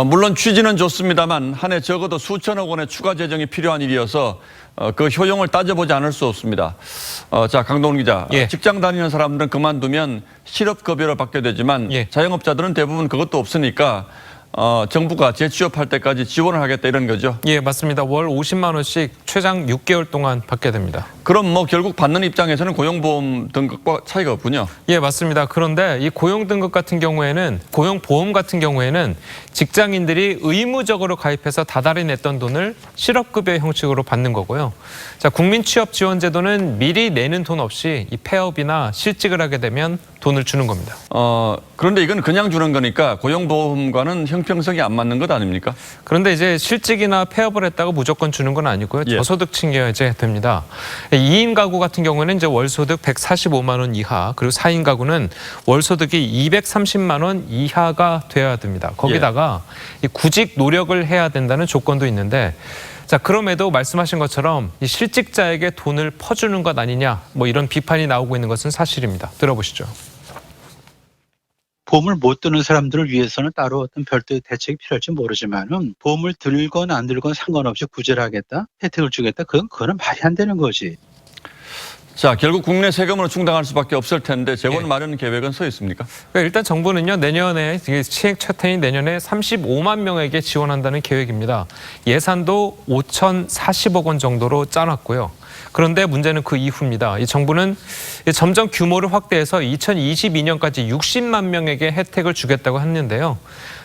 물론 취지는 좋습니다만 한 해 적어도 수천억 원의 추가 재정이 필요한 일이어서 그 효용을 따져보지 않을 수 없습니다. 자, 강동원 기자. 예. 직장 다니는 사람들은 그만두면 실업급여를 받게 되지만 자영업자들은 대부분 그것도 없으니까 정부가 재취업할 때까지 지원을 하겠다 이런 거죠. 예, 맞습니다. 월 50만 원씩 최장 6개월 동안 받게 됩니다. 그럼 뭐 결국 받는 입장에서는 고용보험 등급과 차이가 없군요. 예, 맞습니다. 그런데 이 고용등급 같은 경우에는, 고용보험 같은 경우에는 직장인들이 의무적으로 가입해서 다달이 냈던 돈을 실업급여 형식으로 받는 거고요. 자, 국민취업지원제도는 미리 내는 돈 없이 이 폐업이나 실직을 하게 되면 돈을 주는 겁니다. 그런데 이건 그냥 주는 거니까 고용보험과는 형평성이 안 맞는 것 아닙니까? 그런데 이제 실직이나 폐업을 했다고 무조건 주는 건 아니고요. 저소득층에 이제 됩니다. 2인 가구 같은 경우에는 이제 월소득 145만 원 이하, 그리고 4인 가구는 월소득이 230만 원 이하가 돼야 됩니다. 거기다가 이 구직 노력을 해야 된다는 조건도 있는데, 자, 그럼에도 말씀하신 것처럼 이 실직자에게 돈을 퍼주는 것 아니냐, 뭐 이런 비판이 나오고 있는 것은 사실입니다. 들어보시죠. 보험을 못 드는 사람들을 위해서는 따로 어떤 별도의 대책이 필요할지 모르지만은 보험을 들건 안 들건 상관없이 구제를 하겠다, 혜택을 주겠다, 그거는 말이 안 되는 거지. 자, 결국 국내 세금으로 충당할 수밖에 없을 텐데 재원 마련 계획은 서 있습니까? 일단 정부는요, 내년에 시행 첫 해인 내년에 35만 명에게 지원한다는 계획입니다. 예산도 5,040억 원 정도로 짜놨고요. 그런데 문제는 그 이후입니다. 이 정부는 점점 규모를 확대해서 2022년까지 60만 명에게 혜택을 주겠다고 했는데요.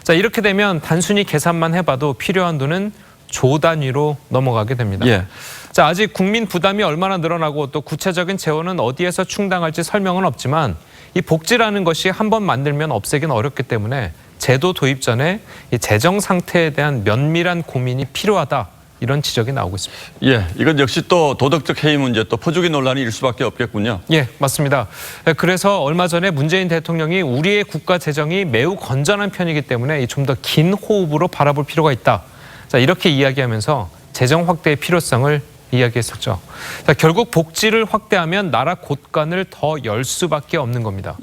자, 이렇게 되면 단순히 계산만 해봐도 필요한 돈은 조 단위로 넘어가게 됩니다. 자, 아직 국민 부담이 얼마나 늘어나고 또 구체적인 재원은 어디에서 충당할지 설명은 없지만 이 복지라는 것이 한번 만들면 없애기는 어렵기 때문에 제도 도입 전에 이 재정 상태에 대한 면밀한 고민이 필요하다. 이런 지적이 나오고 있습니다. 이건 역시 또 도덕적 해이 문제, 또 퍼주기 논란이 일 수밖에 없겠군요. 예, 맞습니다. 그래서 얼마 전에 문재인 대통령이 우리의 국가 재정이 매우 건전한 편이기 때문에 좀 더 긴 호흡으로 바라볼 필요가 있다. 자, 이렇게 이야기하면서 재정 확대의 필요성을 이야기했었죠. 자, 결국 복지를 확대하면 나라 곳간을 더 열 수밖에 없는 겁니다.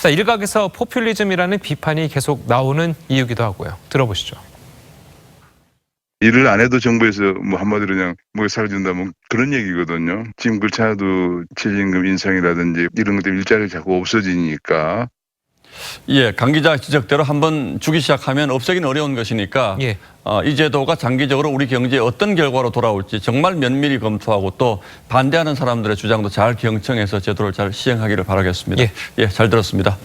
자, 일각에서 포퓰리즘이라는 비판이 계속 나오는 이유기도 하고요. 들어보시죠. 일을 안 해도 정부에서 뭐 한마디로 그냥 뭐 살려준다 뭐 그런 얘기거든요. 지금 그렇지 않아도 최저임금 인상이라든지 이런 것 때문에 일자리가 자꾸 없어지니까. 강 기자 지적대로 한번 주기 시작하면 없애기는 어려운 것이니까 이 제도가 장기적으로 우리 경제에 어떤 결과로 돌아올지 정말 면밀히 검토하고 또 반대하는 사람들의 주장도 잘 경청해서 제도를 잘 시행하기를 바라겠습니다. 잘 들었습니다.